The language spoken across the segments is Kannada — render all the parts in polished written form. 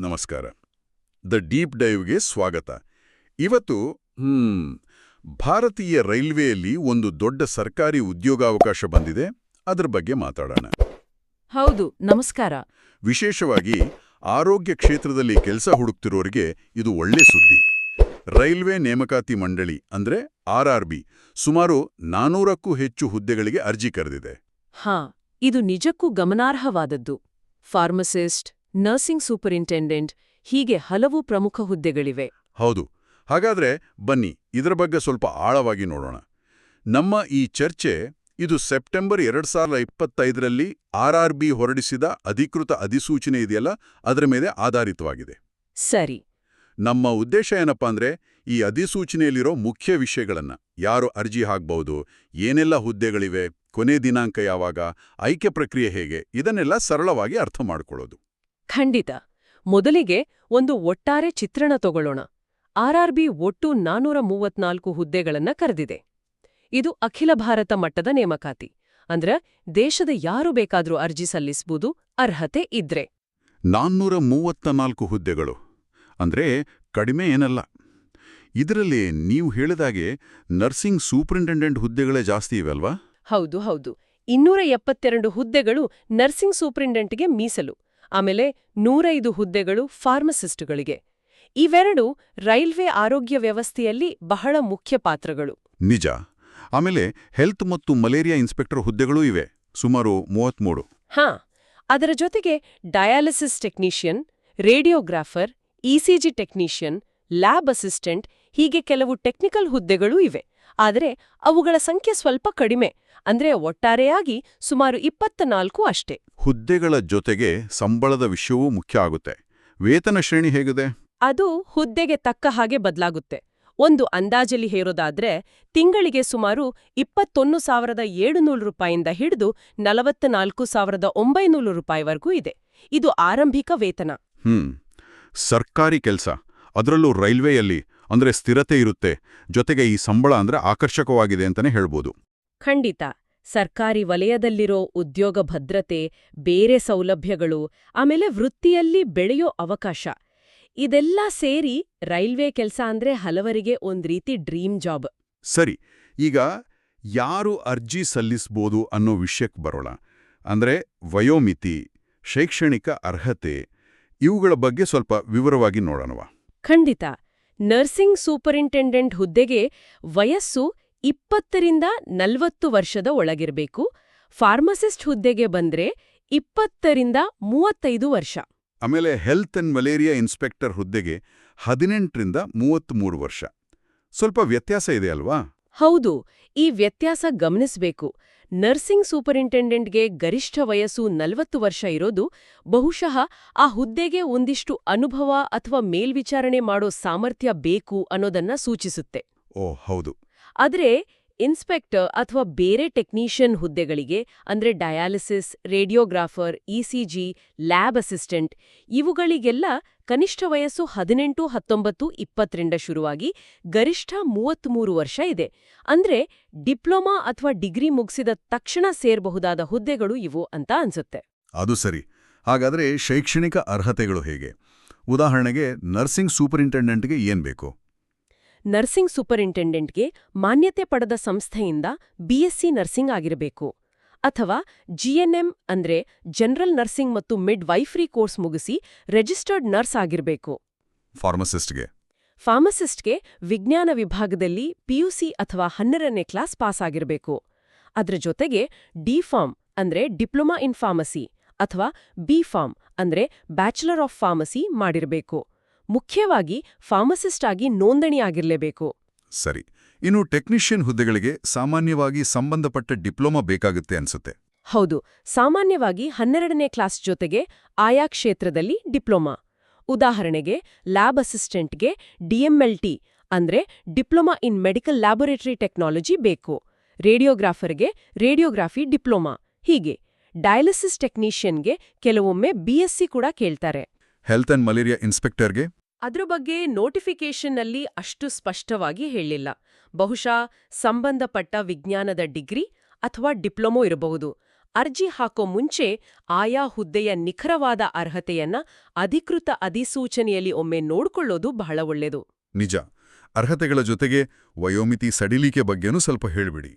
ನಮಸ್ಕಾರ. ದ ಡೀಪ್ ಡೈವ್ಗೆ ಸ್ವಾಗತ. ಇವತ್ತು ಭಾರತೀಯ ರೈಲ್ವೆಯಲ್ಲಿ ಒಂದು ದೊಡ್ಡ ಸರ್ಕಾರಿ ಉದ್ಯೋಗಾವಕಾಶ ಬಂದಿದೆ, ಅದರ ಬಗ್ಗೆ ಮಾತಾಡೋಣ. ಹೌದು, ನಮಸ್ಕಾರ. ವಿಶೇಷವಾಗಿ ಆರೋಗ್ಯ ಕ್ಷೇತ್ರದಲ್ಲಿ ಕೆಲಸ ಹುಡುಕ್ತಿರೋರಿಗೆ ಇದು ಒಳ್ಳೆ ಸುದ್ದಿ. ರೈಲ್ವೆ ನೇಮಕಾತಿ ಮಂಡಳಿ ಅಂದ್ರೆ RRB ಸುಮಾರು 400ಕ್ಕೂ ಹೆಚ್ಚು ಹುದ್ದೆಗಳಿಗೆ ಅರ್ಜಿ ಕರೆದಿದೆ. ಹಾ, ಇದು ನಿಜಕ್ಕೂ ಗಮನಾರ್ಹವಾದದ್ದು. ಫಾರ್ಮಸಿಸ್ಟ್, ನರ್ಸಿಂಗ್ ಸೂಪರಿಂಟೆಂಡೆಂಟ್ ಹೀಗೆ ಹಲವು ಪ್ರಮುಖ ಹುದ್ದೆಗಳಿವೆ. ಹೌದು. ಹಾಗಾದ್ರೆ ಬನ್ನಿ ಇದರ ಬಗ್ಗೆ ಸ್ವಲ್ಪ ಆಳವಾಗಿ ನೋಡೋಣ. ನಮ್ಮ ಈ ಚರ್ಚೆ ಇದು ಸೆಪ್ಟೆಂಬರ್ 2025ರಲ್ಲಿ RRB ಹೊರಡಿಸಿದ ಅಧಿಕೃತ ಅಧಿಸೂಚನೆ ಇದೆಯಲ್ಲ, ಅದರ ಮೇಲೆ ಆಧಾರಿತವಾಗಿದೆ. ಸರಿ. ನಮ್ಮ ಉದ್ದೇಶ ಏನಪ್ಪಾ ಅಂದ್ರೆ ಈ ಅಧಿಸೂಚನೆಯಲ್ಲಿರೋ ಮುಖ್ಯ ವಿಷಯಗಳನ್ನ, ಯಾರು ಅರ್ಜಿ ಹಾಕ್ಬಹುದು, ಏನೆಲ್ಲ ಹುದ್ದೆಗಳಿವೆ, ಕೊನೆ ದಿನಾಂಕ ಯಾವಾಗ, ಆಯ್ಕೆ ಪ್ರಕ್ರಿಯೆ ಹೇಗೆ, ಇದನ್ನೆಲ್ಲ ಸರಳವಾಗಿ ಅರ್ಥ ಮಾಡ್ಕೊಳ್ಳೋದು. ಖಂಡಿತ. ಮೊದಲಿಗೆ ಒಂದು ಒಟ್ಟಾರೆ ಚಿತ್ರಣ ತಗೊಳ್ಳೋಣ. RRB ಒಟ್ಟು 434 ಹುದ್ದೆಗಳನ್ನ ಕರೆದಿದೆ. ಇದು ಅಖಿಲ ಭಾರತ ಮಟ್ಟದ ನೇಮಕಾತಿ. ಅಂದ್ರೆ ದೇಶದ ಯಾರು ಬೇಕಾದ್ರೂ ಅರ್ಜಿ ಸಲ್ಲಿಸಬಹುದು, ಅರ್ಹತೆ ಇದ್ರೆ. 434 ಹುದ್ದೆಗಳು ಅಂದ್ರೆ ಕಡಿಮೆ ಏನಲ್ಲ. ಇದರಲ್ಲಿ ನೀವು ಹೇಳಿದಾಗೆ ನರ್ಸಿಂಗ್ ಸೂಪರಿಂಟೆಂಡೆಂಟ್ ಹುದ್ದೆಗಳೇ ಜಾಸ್ತಿ ಇವೆಲ್ವಾ? ಹೌದು ಹೌದು. 272 ಹುದ್ದೆಗಳು ನರ್ಸಿಂಗ್ ಸೂಪರಿಂಟೆಂಟ್ಗೆ ಮೀಸಲು. ಆಮೇಲೆ 105 ಹುದ್ದೆಗಳು ಫಾರ್ಮಸಿಸ್ಟ್ಗಳಿಗೆ. ಇವೆರಡು ರೈಲ್ವೆ ಆರೋಗ್ಯ ವ್ಯವಸ್ಥೆಯಲ್ಲಿ ಬಹಳ ಮುಖ್ಯ ಪಾತ್ರಗಳು. ನಿಜ. ಆಮೇಲೆ ಹೆಲ್ತ್ ಮತ್ತು ಮಲೇರಿಯಾ ಇನ್ಸ್ಪೆಕ್ಟರ್ ಹುದ್ದೆಗಳೂ ಇವೆ, ಸುಮಾರು 33. ಹಾ, ಅದರ ಜೊತೆಗೆ dialysis technician, radiographer, ECG technician, lab assistant ಹೀಗೆ ಕೆಲವು ಟೆಕ್ನಿಕಲ್ ಹುದ್ದೆಗಳೂ ಇವೆ. ಆದರೆ ಅವುಗಳ ಸಂಖ್ಯೆ ಸ್ವಲ್ಪ ಕಡಿಮೆ. ಅಂದ್ರೆ ಒಟ್ಟಾರೆಯಾಗಿ ಸುಮಾರು 24 ಅಷ್ಟೇ. ಹುದ್ದೆಗಳ ಜೊತೆಗೆ ಸಂಬಳದ ವಿಷಯವೂ ಮುಖ್ಯ ಆಗುತ್ತೆ. ವೇತನ ಶ್ರೇಣಿ ಹೇಗಿದೆ? ಅದು ಹುದ್ದೆಗೆ ತಕ್ಕ ಹಾಗೆ ಬದಲಾಗುತ್ತೆ. ಒಂದು ಅಂದಾಜಲ್ಲಿ ಹೇರೋದಾದ್ರೆ ತಿಂಗಳಿಗೆ ಸುಮಾರು 21,700 ರೂಪಾಯಿಂದ ಹಿಡಿದು 44,900 ರೂಪಾಯಿವರೆಗೂ ಇದೆ. ಇದು ಆರಂಭಿಕ ವೇತನ. ಸರ್ಕಾರಿ ಕೆಲಸ, ಅದರಲ್ಲೂ ರೈಲ್ವೆಯಲ್ಲಿ ಅಂದ್ರೆ ಸ್ಥಿರತೆ ಇರುತ್ತೆ, ಜೊತೆಗೆ ಈ ಸಂಬಳ ಅಂದ್ರೆ ಆಕರ್ಷಕವಾಗಿದೆ ಅಂತಾನೆ ಹೇಳ್ಬೋದು. ಖಂಡಿತ. ಸರ್ಕಾರಿ ವಲಯದಲ್ಲಿರೋ ಉದ್ಯೋಗ ಭದ್ರತೆ, ಬೇರೆ ಸೌಲಭ್ಯಗಳು, ಆಮೇಲೆ ವೃತ್ತಿಯಲ್ಲಿ ಬೆಳೆಯೋ ಅವಕಾಶ ಇದೆಲ್ಲ ಸೇರಿ ರೈಲ್ವೆ ಕೆಲಸ ಅಂದ್ರೆ ಹಲವರಿಗೆ ಒಂದ್ ರೀತಿ ಡ್ರೀಮ್ ಜಾಬ್. ಸರಿ, ಈಗ ಯಾರು ಅರ್ಜಿ ಸಲ್ಲಿಸ್ಬೋದು ಅನ್ನೋ ವಿಷಯಕ್ಕೆ ಬರೋಣ. ಅಂದ್ರೆ ವಯೋಮಿತಿ, ಶೈಕ್ಷಣಿಕ ಅರ್ಹತೆ ಇವುಗಳ ಬಗ್ಗೆ ಸ್ವಲ್ಪ ವಿವರವಾಗಿ ನೋಡೋಣವಾ? ಖಂಡಿತ. ನರ್ಸಿಂಗ್ ಸೂಪರಿಂಟೆಂಡೆಂಟ್ ಹುದ್ದೆಗೆ ವಯಸ್ಸು 20ರಿಂದ 40 ವರ್ಷದ ಒಳಗಿರಬೇಕು. ಫಾರ್ಮಸಿಸ್ಟ್ ಹುದ್ದೆಗೆ ಬಂದ್ರೆ 20ರಿಂದ 35 ವರ್ಷ. ಆಮೇಲೆ ಹೆಲ್ತ್ ಅಂಡ್ ಮಲೇರಿಯಾ ಇನ್ಸ್ಪೆಕ್ಟರ್ ಹುದ್ದೆಗೆ 18ರಿಂದ 33 ವರ್ಷ. ಸ್ವಲ್ಪ ವ್ಯತ್ಯಾಸ ಇದೆ ಅಲ್ವಾ? ಹೌದು, ಈ ವ್ಯತ್ಯಾಸ ಗಮನಿಸಬೇಕು. ನರ್ಸಿಂಗ್ ಸೂಪರಿಂಟೆಂಡೆಂಟ್ಗೆ ಗರಿಷ್ಠ ವಯಸ್ಸು 40 ವರ್ಷ ಇರೋದು ಬಹುಶಃ ಆ ಹುದ್ದೆಗೆ ಒಂದಿಷ್ಟು ಅನುಭವ ಅಥವಾ ಮೇಲ್ವಿಚಾರಣೆ ಮಾಡೋ ಸಾಮರ್ಥ್ಯ ಬೇಕು ಅನ್ನೋದನ್ನ ಸೂಚಿಸುತ್ತೆ. ಓ ಹೌದು. ಆದ್ರೆ ಇನ್ಸ್ಪೆಕ್ಟರ್ ಅಥವಾ ಬೇರೆ ಟೆಕ್ನಿಷಿಯನ್ ಹುದ್ದೆಗಳಿಗೆ ಅಂದ್ರೆ dialysis, radiographer, ECG, lab assistant ಇವುಗಳಿಗೆಲ್ಲ ಕನಿಷ್ಠ ವಯಸ್ಸು 18, 19, 20ರಿಂದ ಶುರುವಾಗಿ ಗರಿಷ್ಠ 33 ವರ್ಷ ಇದೆ. ಅಂದ್ರೆ ಡಿಪ್ಲೊಮಾ ಅಥವಾ ಡಿಗ್ರಿ ಮುಗಿಸಿದ ತಕ್ಷಣ ಸೇರಬಹುದಾದ ಹುದ್ದೆಗಳು ಇವು ಅಂತ ಅನ್ಸುತ್ತೆ. ಅದು ಸರಿ. ಹಾಗಾದ್ರೆ ಶೈಕ್ಷಣಿಕ ಅರ್ಹತೆಗಳು ಹೇಗೆ? ಉದಾಹರಣೆಗೆ ನರ್ಸಿಂಗ್ ಸೂಪರಿಂಟೆಂಡೆಂಟ್ಗೆ ಏನ್ ಬೇಕು? ನರ್ಸಿಂಗ್ ಸೂಪರಿಂಟೆಂಡೆಂಟ್ಗೆ ಮಾನ್ಯತೆ ಪಡೆದ ಸಂಸ್ಥೆಯಿಂದ BSc ನರ್ಸಿಂಗ್ ಆಗಿರಬೇಕು. ಅಥವಾ GNM ಅಂದ್ರೆ ಜನರಲ್ ನರ್ಸಿಂಗ್ ಮತ್ತು ಮಿಡ್ ವೈಫ್ರಿ ಕೋರ್ಸ್ ಮುಗಿಸಿ ರಿಜಿಸ್ಟರ್ಡ್ ನರ್ಸ್ ಆಗಿರಬೇಕು. ಫಾರ್ಮಸಿಸ್ಟ್ಗೆ ವಿಜ್ಞಾನ ವಿಭಾಗದಲ್ಲಿ PUC ಅಥವಾ 12ನೇ ಕ್ಲಾಸ್ ಪಾಸ್ ಆಗಿರಬೇಕು. ಅದ್ರ ಜೊತೆಗೆ D.Pharm ಅಂದ್ರೆ ಡಿಪ್ಲೊಮಾ ಇನ್ ಫಾರ್ಮಸಿ ಅಥವಾ B.Pharm ಅಂದ್ರೆ ಬ್ಯಾಚುಲರ್ ಆಫ್ ಫಾರ್ಮಸಿ ಮಾಡಿರಬೇಕು. ಮುಖ್ಯವಾಗಿ ಫಾರ್ಮಸಿಸ್ಟ್ ಆಗಿ ನೋಂದಣಿ ಆಗಿರಲೇಬೇಕು. ಸರಿ. ಇನ್ನು ಟೆಕ್ನಿಷಿಯನ್ ಹುದ್ದೆಗಳಿಗೆ ಸಾಮಾನ್ಯವಾಗಿ ಸಂಬಂಧಪಟ್ಟ ಡಿಪ್ಲೊಮಾ ಬೇಕಾಗುತ್ತೆ ಅನ್ಸುತ್ತೆ. ಹೌದು, ಸಾಮಾನ್ಯವಾಗಿ 12ನೇ ಕ್ಲಾಸ್ ಜೊತೆಗೆ ಆಯಾ ಕ್ಷೇತ್ರದಲ್ಲಿ ಡಿಪ್ಲೊಮಾ. ಉದಾಹರಣೆಗೆ ಲ್ಯಾಬ್ ಅಸಿಸ್ಟೆಂಟ್ಗೆ DMLT ಅಂದ್ರೆ diploma in medical laboratory technology ಬೇಕು. ರೇಡಿಯೋಗ್ರಾಫರ್ಗೆ ರೇಡಿಯೋಗ್ರಫಿ ಡಿಪ್ಲೊಮಾ. ಹೀಗೆ ಡಯಾಲಿಸಿಸ್ ಟೆಕ್ನಿಷಿಯನ್ಗೆ ಕೆಲವೊಮ್ಮೆ BSc ಕೂಡ ಕೇಳ್ತಾರೆ. ಹೆಲ್ತ್ ಅಂಡ್ ಮಲೇರಿಯಾ ಇನ್ಸ್ಪೆಕ್ಟರ್ಗೆ ಅದ್ರ ಬಗ್ಗೆ ನೋಟಿಫಿಕೇಷನ್ನಲ್ಲಿ ಅಷ್ಟು ಸ್ಪಷ್ಟವಾಗಿ ಹೇಳಿಲ್ಲ. ಬಹುಶಃ ಸಂಬಂಧಪಟ್ಟ ವಿಜ್ಞಾನದ ಡಿಗ್ರಿ ಅಥವಾ ಡಿಪ್ಲೊಮೊ ಇರಬಹುದು. ಅರ್ಜಿ ಹಾಕೋ ಮುಂಚೆ ಆಯಾ ಹುದ್ದೆಯ ನಿಖರವಾದ ಅರ್ಹತೆಯನ್ನ ಅಧಿಕೃತ ಅಧಿಸೂಚನೆಯಲ್ಲಿ ಒಮ್ಮೆ ನೋಡ್ಕೊಳ್ಳೋದು ಬಹಳ ಒಳ್ಳೆಯದು. ನಿಜ. ಅರ್ಹತೆಗಳ ಜೊತೆಗೆ ವಯೋಮಿತಿ ಸಡಿಲಿಕೆ ಬಗ್ಗೆನೂ ಸ್ವಲ್ಪ ಹೇಳ್ಬಿಡಿ.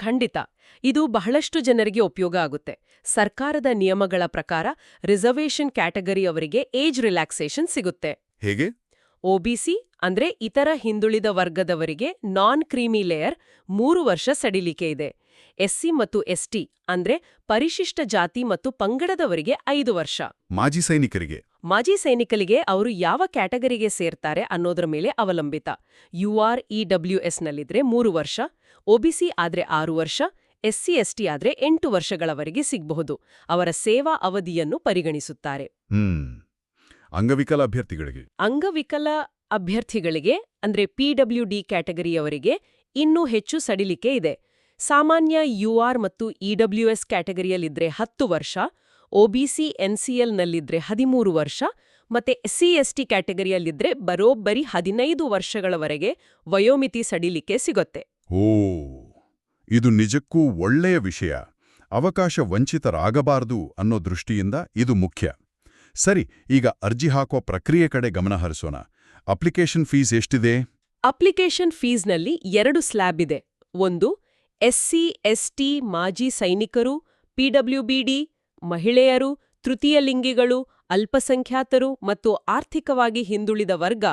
ಖಂಡಿತ. ಇದು ಬಹಳಷ್ಟು ಜನರಿಗೆ ಉಪಯೋಗ ಆಗುತ್ತೆ. ಸರ್ಕಾರದ ನಿಯಮಗಳ ಪ್ರಕಾರ ರಿಸರ್ವೇಷನ್ ಕ್ಯಾಟಗರಿ ಅವರಿಗೆ ಏಜ್ ರಿಲ್ಯಾಕ್ಸೇಷನ್ ಸಿಗುತ್ತೆ. ಹೇಗೆ? ಒಬಿಸಿ ಅಂದ್ರೆ ಇತರ ಹಿಂದುಳಿದ ವರ್ಗದವರಿಗೆ ನಾನ್ ಕ್ರೀಮಿ ಲೇಯರ್ 3 ವರ್ಷ ಸಡಿಲಿಕೆ ಇದೆ. ಎಸ್ಸಿ ಮತ್ತು ಎಸ್ಟಿ ಅಂದ್ರೆ ಪರಿಶಿಷ್ಟ ಜಾತಿ ಮತ್ತು ಪಂಗಡದವರಿಗೆ 5 ವರ್ಷ. ಮಾಜಿ ಸೈನಿಕರಿಗೆ ಅವರು ಯಾವ ಕ್ಯಾಟಗರಿಗೆ ಸೇರ್ತಾರೆ ಅನ್ನೋದ್ರ ಮೇಲೆ ಅವಲಂಬಿತ. UR/EWS ನಲ್ಲಿದ್ರೆ 3 ವರ್ಷ, ಒಬಿಸಿ ಆದ್ರೆ 6 ವರ್ಷ, ಎಸ್ಸಿ ಎಸ್ಟಿ ಆದ್ರೆ 8 ವರ್ಷಗಳವರೆಗೆ ಸಿಗಬಹುದು. ಅವರ ಸೇವಾ ಅವಧಿಯನ್ನು ಪರಿಗಣಿಸುತ್ತಾರೆ. ಅಂಗವಿಕಲ ಅಭ್ಯರ್ಥಿಗಳಿಗೆ ಅಂದ್ರೆ PWD ಕ್ಯಾಟಗರಿಯವರಿಗೆ ಇನ್ನೂ ಹೆಚ್ಚು ಸಡಿಲಿಕೆ ಇದೆ. ಸಾಮಾನ್ಯ UR ಮತ್ತು EWS ಕ್ಯಾಟಗರಿಯಲ್ಲಿದ್ರೆ 10 ವರ್ಷ, ಒಬಿಸಿ NCLನಲ್ಲಿದ್ರೆ 13 ವರ್ಷ ಮತ್ತೆ SC/ST ಕ್ಯಾಟಗರಿಯಲ್ಲಿದ್ರೆ ಬರೋಬ್ಬರಿ 15 ವರ್ಷಗಳವರೆಗೆ ವಯೋಮಿತಿ ಸಡಿಲಿಕೆ ಸಿಗುತ್ತೆ. ಇದು ನಿಜಕ್ಕೂ ಒಳ್ಳೆಯ ವಿಷಯ. ಅವಕಾಶ ವಂಚಿತರಾಗಬಾರದು ಅನ್ನೋ ದೃಷ್ಟಿಯಿಂದ ಇದು ಮುಖ್ಯ. ಸರಿ, ಈಗ ಅರ್ಜಿ ಹಾಕೋ ಪ್ರಕ್ರಿಯೆ ಕಡೆ ಗಮನ ಹರಿಸೋಣ. ಅಪ್ಲಿಕೇಶನ್ ಫೀಸ್ ಎಷ್ಟಿದೆ? ಅಪ್ಲಿಕೇಶನ್ ಫೀಸ್ನಲ್ಲಿ 2 ಸ್ಲ್ಯಾಬ್ ಇದೆ. ಒಂದು SC/ST ಮಾಜಿ ಸೈನಿಕರು, PWBD, ಮಹಿಳೆಯರು, ತೃತೀಯ ಲಿಂಗಿಗಳು, ಅಲ್ಪಸಂಖ್ಯಾತರು ಮತ್ತು ಆರ್ಥಿಕವಾಗಿ ಹಿಂದುಳಿದ ವರ್ಗ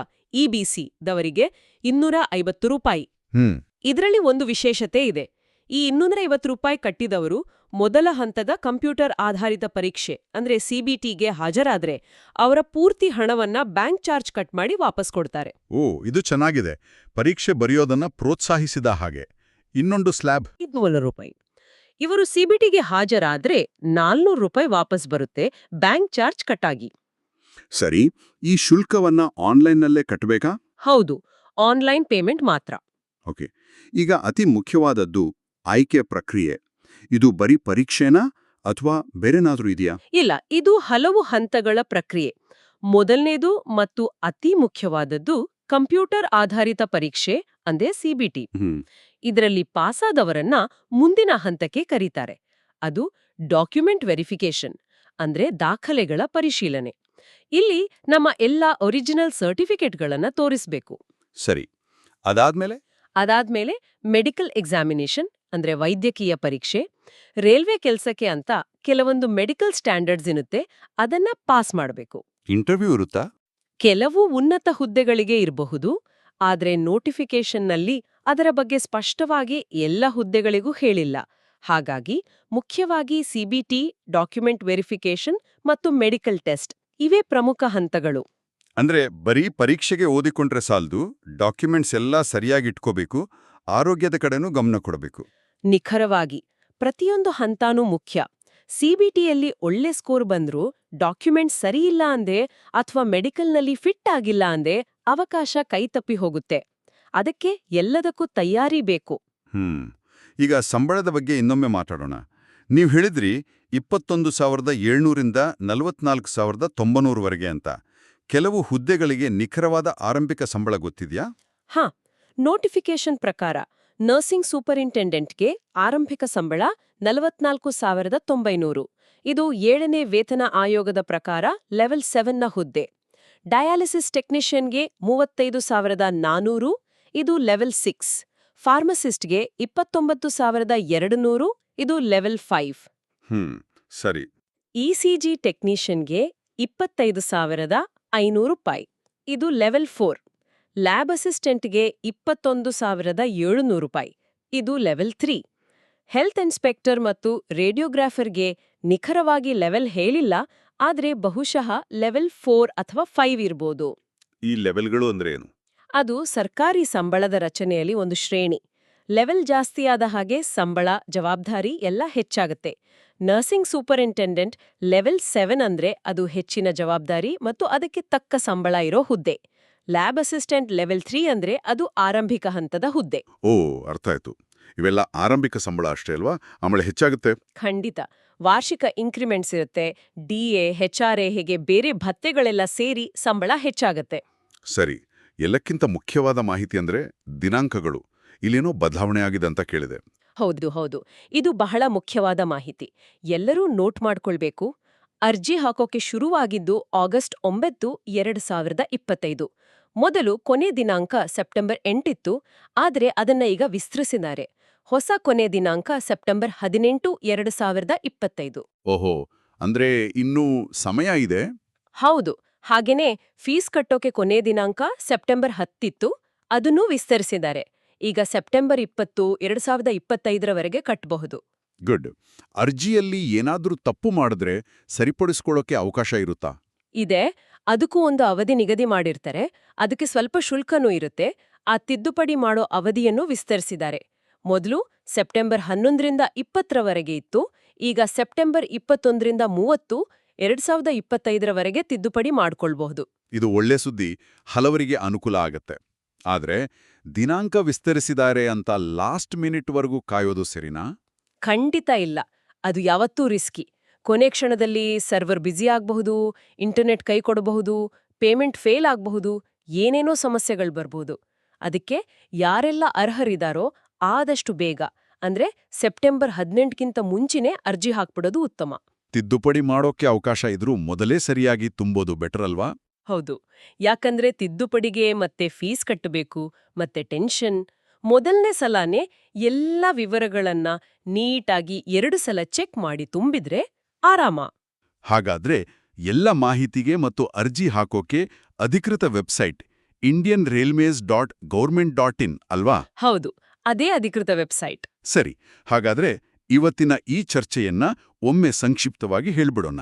EBC ದವರಿಗೆ 250 ರೂಪಾಯಿ. ಇದರಲ್ಲಿ ಒಂದು ವಿಶೇಷತೆ ಇದೆ. ಈ 250 ರೂಪಾಯಿ ಕಟ್ಟಿದವರು ಮೊದಲ ಹಂತದ ಕಂಪ್ಯೂಟರ್ ಆಧಾರಿತ ಪರೀಕ್ಷೆ ಅಂದ್ರೆ CBTಗೆ ಹಾಜರಾದ್ರೆ ಅವರ ಪೂರ್ತಿ ಹಣವನ್ನ ಬ್ಯಾಂಕ್ ಚಾರ್ಜ್ ಕಟ್ ಮಾಡಿ ವಾಪಸ್ ಕೊಡ್ತಾರೆ. ಇದು ಚೆನ್ನಾಗಿದೆ. ಪರೀಕ್ಷೆ ಬರೆಯೋದನ್ನ ಪ್ರೋತ್ಸಾಹಿಸಿದ ಹಾಗೆ. ಇನ್ನೊಂದು ಸ್ಲ್ಯಾಬ್ 200 ರೂಪಾಯಿ. ಇವರು CBTಗೆ ಹಾಜರಾದ್ರೆ 400 ರೂಪಾಯಿ ವಾಪಸ್ ಬರುತ್ತೆ, ಬ್ಯಾಂಕ್ ಚಾರ್ಜ್ ಕಟ್ಟಾಗಿ. ಸರಿ, ಈ ಶುಲ್ಕವನ್ನ ಆನ್ಲೈನ್ನಲ್ಲೇ ಕಟ್ಟಬೇಕಾ? ಹೌದು, ಆನ್ಲೈನ್ ಪೇಮೆಂಟ್ ಮಾತ್ರ. ಓಕೆ. ಈಗ ಅತಿ ಮುಖ್ಯವಾದದ್ದು ಆಯ್ಕೆ ಪ್ರಕ್ರಿಯೆ. ಇದು ಬರೀ ಪರೀಕ್ಷೆನಾ ಅಥವಾ ಬೇರೆನಾದ್ರೂ ಇದೆಯಾ? ಇಲ್ಲ, ಇದು ಹಲವು ಹಂತಗಳ ಪ್ರಕ್ರಿಯೆ. ಮೊದಲನೇದು ಮತ್ತು ಅತಿ ಮುಖ್ಯವಾದದ್ದು ಕಂಪ್ಯೂಟರ್ ಆಧಾರಿತ ಪರೀಕ್ಷೆ ಅಂದ್ರೆ CBT. ಇದರಲ್ಲಿ ಪಾಸಾದವರನ್ನ ಮುಂದಿನ ಹಂತಕ್ಕೆ ಕರೀತಾರೆ. ಅದು ಡಾಕ್ಯುಮೆಂಟ್ ವೆರಿಫಿಕೇಶನ್ ಅಂದ್ರೆ ದಾಖಲೆಗಳ ಪರಿಶೀಲನೆ. ಇಲ್ಲಿ ನಮ್ಮ ಎಲ್ಲ ಒರಿಜಿನಲ್ ಸರ್ಟಿಫಿಕೇಟ್ಗಳನ್ನ ತೋರಿಸಬೇಕು. ಸರಿ, ಅದಾದ್ಮೇಲೆ ಮೆಡಿಕಲ್ ಎಕ್ಸಾಮಿನೇಷನ್ ಅಂದ್ರೆ ವೈದ್ಯಕೀಯ ಪರೀಕ್ಷೆ. ರೈಲ್ವೆ ಕೆಲಸಕ್ಕೆ ಅಂತ ಕೆಲವೊಂದು ಮೆಡಿಕಲ್ ಸ್ಟ್ಯಾಂಡರ್ಡ್ಸ್ ಇರುತ್ತೆ, ಅದನ್ನ ಪಾಸ್ ಮಾಡಬೇಕು. ಇಂಟರ್ವ್ಯೂ ಇರುತ್ತಾ? ಕೆಲವು ಉನ್ನತ ಹುದ್ದೆಗಳಿಗೆ ಇರಬಹುದು, ಆದ್ರೆ ನೋಟಿಫಿಕೇಷನ್ನಲ್ಲಿ ಅದರ ಬಗ್ಗೆ ಸ್ಪಷ್ಟವಾಗಿ ಎಲ್ಲ ಹುದ್ದೆಗಳಿಗೂ ಹೇಳಿಲ್ಲ. ಹಾಗಾಗಿ ಮುಖ್ಯವಾಗಿ CBT, ಡಾಕ್ಯುಮೆಂಟ್ ವೆರಿಫಿಕೇಶನ್ ಮತ್ತು ಮೆಡಿಕಲ್ ಟೆಸ್ಟ್ ಇವೇ ಪ್ರಮುಖ ಹಂತಗಳು. ಅಂದ್ರೆ ಬರೀ ಪರೀಕ್ಷೆಗೆ ಓದಿಕೊಂಡ್ರೆ ಸಾಲದು, ಡಾಕ್ಯುಮೆಂಟ್ಸ್ ಎಲ್ಲ ಸರಿಯಾಗಿ ಇಟ್ಕೋಬೇಕು, ಆರೋಗ್ಯದ ಕಡೆನೂ ಗಮನ ಕೊಡಬೇಕು. ನಿಖರವಾಗಿ ಪ್ರತಿಯೊಂದು ಹಂತಾನೂ ಮುಖ್ಯ. CBTಯಲ್ಲಿ ಒಳ್ಳೆ ಸ್ಕೋರ್ ಬಂದ್ರೂ ಡಾಕ್ಯುಮೆಂಟ್ ಸರಿಯಿಲ್ಲ ಅಂದೆ ಅಥವಾ ಮೆಡಿಕಲ್ನಲ್ಲಿ ಫಿಟ್ ಆಗಿಲ್ಲ ಅಂದೆ ಅವಕಾಶ ಕೈತಪ್ಪಿ ಹೋಗುತ್ತೆ. ಅದಕ್ಕೆ ಎಲ್ಲದಕ್ಕೂ ತಯಾರಿ ಬೇಕು. ಈಗ ಸಂಬಳದ ಬಗ್ಗೆ ಇನ್ನೊಮ್ಮೆ ಮಾತಾಡೋಣ. ನೀವು ಹೇಳಿದ್ರಿ 21,700ರಿಂದ 44,900ವರೆಗೆ ಅಂತ. ಕೆಲವು ಹುದ್ದೆಗಳಿಗೆ ನಿಖರವಾದ ಆರಂಭಿಕ ಸಂಬಳ ಗೊತ್ತಿದ್ಯಾ? ನೋಟಿಫಿಕೇಶನ್ ಪ್ರಕಾರ ನರ್ಸಿಂಗ್ ಸೂಪರಿಂಟೆಂಡೆಂಟ್ಗೆ ಆರಂಭಿಕ ಸಂಬಳ 44,900. ಇದು 7ನೇ ವೇತನ ಆಯೋಗದ ಪ್ರಕಾರ ಲೆವೆಲ್ 7ನ ಹುದ್ದೆ. ಡಯಾಲಿಸಿಸ್ ಟೆಕ್ನಿಷಿಯನ್ಗೆ 35,400, ಇದು ಲೆವೆಲ್ 6. ಫಾರ್ಮಸಿಸ್ಟ್ಗೆ 29,200, ಇದು ಲೆವೆಲ್ 5. ಸರಿ. ECG ಟೆಕ್ನಿಷಿಯನ್ಗೆ 25,500 ರೂಪಾಯಿ, ಇದು ಲೆವೆಲ್ 4. ಲ್ಯಾಬ್ ಅಸಿಸ್ಟೆಂಟ್ಗೆ 21,700 ರೂಪಾಯಿ, ಇದು ಲೆವೆಲ್ 3. ಹೆಲ್ತ್ ಇನ್ಸ್ಪೆಕ್ಟರ್ ಮತ್ತು ರೇಡಿಯೋಗ್ರಾಫರ್ಗೆ ನಿಖರವಾಗಿ ಲೆವೆಲ್ ಹೇಳಿಲ್ಲ, ಆದ್ರೆ ಬಹುಶಃ ಲೆವೆಲ್ 4 ಅಥವಾ 5 ಇರ್ಬೋದು. ಈ ಲೆವೆಲ್ಗಳು ಅಂದ್ರೆ ಏನು? ಅದು ಸರ್ಕಾರಿ ಸಂಬಳದ ರಚನೆಯಲ್ಲಿ ಒಂದು ಶ್ರೇಣಿ. ಲೆವೆಲ್ ಜಾಸ್ತಿಯಾದ ಹಾಗೆ ಸಂಬಳ, ಜವಾಬ್ದಾರಿ ಎಲ್ಲ ಹೆಚ್ಚಾಗುತ್ತೆ. ನರ್ಸಿಂಗ್ ಸೂಪರಿಂಟೆಂಡೆಂಟ್ ಲೆವೆಲ್ 7 ಅಂದ್ರೆ ಅದು ಹೆಚ್ಚಿನ ಜವಾಬ್ದಾರಿ ಮತ್ತು ಅದಕ್ಕೆ ತಕ್ಕ ಸಂಬಳ ಇರೋ ಹುದ್ದೆ. ಲ್ಯಾಬ್ ಅಸಿಸ್ಟೆಂಟ್ ಲೆವೆಲ್ 3 ಅಂದ್ರೆ ಅದು ಆರಂಭಿಕ ಹಂತದ ಹುದ್ದೆ. ಅರ್ಥ ಆಯ್ತು. ಇವೆಲ್ಲ ಆರಂಭಿಕ ಸಂಬಳ ಅಷ್ಟೇ ಅಲ್ವಾ? ಆಮೇಲೆ ಹೆಚ್ಚಾಗುತ್ತೆ? ಖಂಡಿತ. ವಾರ್ಷಿಕ ಇನ್ಕ್ರಿಮೆಂಟ್ಸ್ ಇರುತ್ತೆ, DA, HRA ಹೇಗೆ ಬೇರೆ ಭತ್ಯೆಗಳೆಲ್ಲ ಸೇರಿ ಸಂಬಳ ಹೆಚ್ಚಾಗತ್ತೆ. ಸರಿ. ಎಲ್ಲಕ್ಕಿಂತ ಮುಖ್ಯವಾದ ಮಾಹಿತಿ ಅಂದ್ರೆ ದಿನಾಂಕಗಳು. ಇಲ್ಲೇನೋ ಬದಲಾವಣೆ ಆಗಿದೆ ಅಂತ ಕೇಳಿದೆ. ಹೌದು. ಇದು ಬಹಳ ಮುಖ್ಯವಾದ ಮಾಹಿತಿ. ಎಲ್ಲರೂ ನೋಟ್ ಮಾಡ್ಕೊಳ್ಬೇಕು. ಅರ್ಜಿ ಹಾಕೋಕೆ ಶುರುವಾಗಿದ್ದು ಆಗಸ್ಟ್ 9, 2025. ಮೊದಲು ಕೊನೆ ದಿನಾಂಕ ಸೆಪ್ಟೆಂಬರ್ 8 ಇತ್ತು, ಆದರೆ ಅದನ್ನ ಈಗ ವಿಸ್ತರಿಸಿದ್ದಾರೆ. ಹೊಸ ಕೊನೆ ದಿನಾಂಕ ಸೆಪ್ಟೆಂಬರ್ 18, 2025. ಓಹೋ, ಅಂದ್ರೆ ಇನ್ನೂ ಸಮಯ ಇದೆ. ಹೌದು. ಹಾಗೇನೇ ಫೀಸ್ ಕಟ್ಟೋಕೆ ಕೊನೆ ದಿನಾಂಕ ಸೆಪ್ಟೆಂಬರ್ 10 ಇತ್ತು, ಅದನ್ನೂ ವಿಸ್ತರಿಸಿದ್ದಾರೆ. ಈಗ ಸೆಪ್ಟೆಂಬರ್ 20, 2025ರವರೆಗೆ ಕಟ್ಟಬಹುದು. ಗುಡ್. ಅರ್ಜಿಯಲ್ಲಿ ಏನಾದ್ರೂ ತಪ್ಪು ಮಾಡಿದ್ರೆ ಸರಿಪಡಿಸ್ಕೊಳ್ಳೋಕೆ ಅವಕಾಶ ಇರುತ್ತಾ? ಇದೆ. ಅದಕ್ಕೂ ಒಂದು ಅವಧಿ ನಿಗದಿ ಮಾಡಿರ್ತಾರೆ. ಅದಕ್ಕೆ ಸ್ವಲ್ಪ ಶುಲ್ಕನೂ ಇರುತ್ತೆ. ಆ ತಿದ್ದುಪಡಿ ಮಾಡೋ ಅವಧಿಯನ್ನು ವಿಸ್ತರಿಸಿದ್ದಾರೆ. ಮೊದಲು ಸೆಪ್ಟೆಂಬರ್ 11ರಿಂದ 20ರವರೆಗೆ ಇತ್ತು. ಈಗ ಸೆಪ್ಟೆಂಬರ್ 21ರಿಂದ 30, 2025ರವರೆಗೆ ತಿದ್ದುಪಡಿ ಮಾಡ್ಕೊಳ್ಬಹುದು. ಇದು ಒಳ್ಳೆ ಸುದ್ದಿ, ಹಲವರಿಗೆ ಅನುಕೂಲ ಆಗತ್ತೆ. ಆದ್ರೆ ದಿನಾಂಕ ವಿಸ್ತರಿಸಿದ್ದಾರೆ ಅಂತ ಲಾಸ್ಟ್ ಮಿನಿಟ್ವರೆಗೂ ಕಾಯೋದು ಸರಿನಾ? ಖಂಡಿತ ಇಲ್ಲ. ಅದು ಯಾವತ್ತೂ ರಿಸ್ಕಿ. ಕೊನೆ ಕ್ಷಣದಲ್ಲಿ ಸರ್ವರ್ ಬ್ಯುಸಿ ಆಗಬಹುದು, ಇಂಟರ್ನೆಟ್ ಕೈ ಕೊಡಬಹುದು, ಪೇಮೆಂಟ್ ಫೇಲ್ ಆಗಬಹುದು, ಏನೇನೋ ಸಮಸ್ಯೆಗಳು ಬರ್ಬೋದು. ಅದಕ್ಕೆ ಯಾರೆಲ್ಲ ಅರ್ಹರಿದಾರೋ ಆದಷ್ಟು ಬೇಗ, ಅಂದ್ರೆ ಸೆಪ್ಟೆಂಬರ್ 18ಕ್ಕಿಂತ ಮುಂಚಿನೇ ಅರ್ಜಿ ಹಾಕ್ಬಿಡೋದು ಉತ್ತಮ. ತಿದ್ದುಪಡಿ ಮಾಡೋಕೆ ಅವಕಾಶ ಇದ್ರೂ ಮೊದಲೇ ಸರಿಯಾಗಿ ತುಂಬೋದು ಬೆಟರ್ ಅಲ್ವಾ? ಹೌದು. ಯಾಕಂದ್ರೆ ತಿದ್ದುಪಡಿಗೆ ಮತ್ತೆ ಫೀಸ್ ಕಟ್ಟಬೇಕು, ಮತ್ತೆ ಟೆನ್ಷನ್. ಮೊದಲನೇ ಸಲನೇ ಎಲ್ಲ ವಿವರಗಳನ್ನ ನೀಟಾಗಿ 2 ಸಲ ಚೆಕ್ ಮಾಡಿ ತುಂಬಿದ್ರೆ ಆರಾಮ. ಹಾಗಾದ್ರೆ ಎಲ್ಲ ಮಾಹಿತಿಗೆ ಮತ್ತು ಅರ್ಜಿ ಹಾಕೋಕೆ ಅಧಿಕೃತ ವೆಬ್ಸೈಟ್ indianrailways.government.in ಅಲ್ವಾ? ಹೌದು, ಅದೇ ಅಧಿಕೃತ ವೆಬ್ಸೈಟ್. ಸರಿ, ಹಾಗಾದ್ರೆ ಇವತ್ತಿನ ಈ ಚರ್ಚೆಯನ್ನ ಒಮ್ಮೆ ಸಂಕ್ಷಿಪ್ತವಾಗಿ ಹೇಳ್ಬಿಡೋಣ.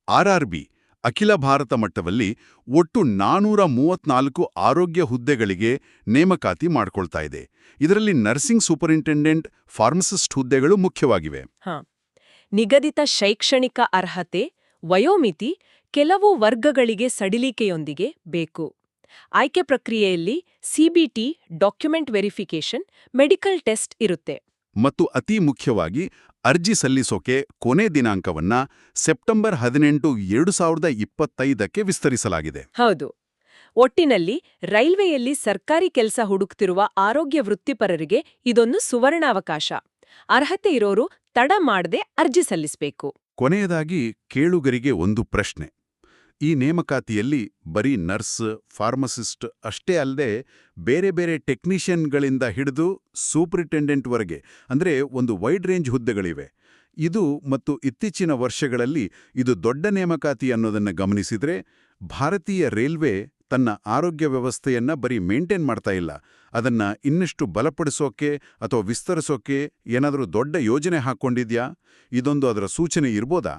ಆರ್ಆರ್ಬಿ ಅಖಿಲ ಭಾರತ ಮಟ್ಟದಲ್ಲಿ ಒಟ್ಟು 434 ಆರೋಗ್ಯ ಹುದ್ದೆಗಳಿಗೆ ನೇಮಕಾತಿ ಮಾಡ್ಕೊಳ್ತಾ ಇದೆ. ಇದರಲ್ಲಿ ನರ್ಸಿಂಗ್ ಸೂಪರಿಂಟೆಂಡೆಂಟ್, ಫಾರ್ಮಸಿಸ್ಟ್ ಹುದ್ದೆಗಳು ಮುಖ್ಯವಾಗಿವೆ. ನಿಗದಿತ ಶೈಕ್ಷಣಿಕ ಅರ್ಹತೆ, ವಯೋಮಿತಿ ಕೆಲವು ವರ್ಗಗಳಿಗೆ ಸಡಿಲಿಕೆಯೊಂದಿಗೆ ಬೇಕು. ಆಯ್ಕೆ ಪ್ರಕ್ರಿಯೆಯಲ್ಲಿ CBT, document verification, medical test ಇರುತ್ತೆ. ಮತ್ತು ಅತಿ ಮುಖ್ಯವಾಗಿ ಅರ್ಜಿ ಸಲ್ಲಿಸೋಕೆ ಕೊನೆ ದಿನಾಂಕವನ್ನ ಸೆಪ್ಟೆಂಬರ್ 18, 2025ಕ್ಕೆ ವಿಸ್ತರಿಸಲಾಗಿದೆ. ಹೌದು. ಒಟ್ಟಿನಲ್ಲಿ ರೈಲ್ವೆಯಲ್ಲಿ ಸರ್ಕಾರಿ ಕೆಲಸ ಹುಡುಕ್ತಿರುವ ಆರೋಗ್ಯ ವೃತ್ತಿಪರರಿಗೆ ಇದೊಂದು ಸುವರ್ಣಾವಕಾಶ. ಅರ್ಹತೆ ಇರೋರು ತಡ ಮಾಡದೆ ಅರ್ಜಿ ಸಲ್ಲಿಸಬೇಕು. ಕೊನೆಯದಾಗಿ ಕೇಳುಗರಿಗೆ ಒಂದು ಪ್ರಶ್ನೆ. ಈ ನೇಮಕಾತಿಯಲ್ಲಿ ಬರೀ ನರ್ಸ್, ಫಾರ್ಮಸಿಸ್ಟ್ ಅಷ್ಟೇ ಅಲ್ಲದೆ ಬೇರೆ ಬೇರೆ ಟೆಕ್ನಿಷಿಯನ್ಗಳಿಂದ ಹಿಡಿದು ಸೂಪರಿಂಟೆಂಡೆಂಟ್ವರೆಗೆ ಅಂದ್ರೆ ಒಂದು ವೈಡ್ ರೇಂಜ್ ಹುದ್ದೆಗಳಿವೆ. ಇದು ಮತ್ತು ಇತ್ತೀಚಿನ ವರ್ಷಗಳಲ್ಲಿ ಇದು ದೊಡ್ಡ ನೇಮಕಾತಿ ಅನ್ನೋದನ್ನು ಗಮನಿಸಿದ್ರೆ ಭಾರತೀಯ ರೈಲ್ವೆ ತನ್ನ ಆರೋಗ್ಯ ವ್ಯವಸ್ಥೆಯನ್ನ ಬರೀ ಮೇಂಟೈನ್ ಮಾಡ್ತಾ ಇಲ್ಲ, ಅದನ್ನ ಇನ್ನಷ್ಟು ಬಲಪಡಿಸೋಕೆ ಅಥವಾ ವಿಸ್ತರಿಸೋಕೆ ಏನಾದರೂ ದೊಡ್ಡ ಯೋಜನೆ ಹಾಕ್ಕೊಂಡಿದ್ಯಾ? ಇದೊಂದು ಅದರ ಸೂಚನೆ ಇರ್ಬೋದಾ?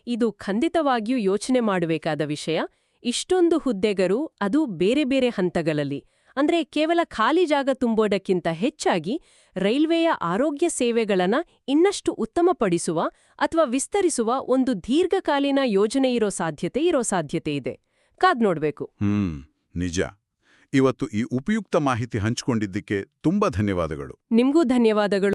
ಇದು ಖಂಡಿತವಾಗಿಯೂ ಯೋಚನೆ ಮಾಡಬೇಕಾದ ವಿಷಯ. ಇಷ್ಟೊಂದು ಹುದ್ದೆಗರು, ಅದು ಬೇರೆ ಬೇರೆ ಹಂತಗಳಲ್ಲಿ, ಅಂದ್ರೆ ಕೇವಲ ಖಾಲಿ ಜಾಗ ತುಂಬೋದಕ್ಕಿಂತ ಹೆಚ್ಚಾಗಿ ರೈಲ್ವೆಯ ಆರೋಗ್ಯ ಸೇವೆಗಳನ್ನ ಇನ್ನಷ್ಟು ಉತ್ತಮಪಡಿಸುವ ಅಥವಾ ವಿಸ್ತರಿಸುವ ಒಂದು ದೀರ್ಘಕಾಲೀನ ಯೋಜನೆ ಇರೋ ಸಾಧ್ಯತೆ ಇದೆ. ಕಾದ್ ನೋಡ್ಬೇಕು. ನಿಜ. ಇವತ್ತು ಈ ಉಪಯುಕ್ತ ಮಾಹಿತಿ ಹಂಚಿಕೊಂಡಿದ್ದಕ್ಕೆ ತುಂಬಾ ಧನ್ಯವಾದಗಳು. ನಿಮ್ಗೂ ಧನ್ಯವಾದಗಳು.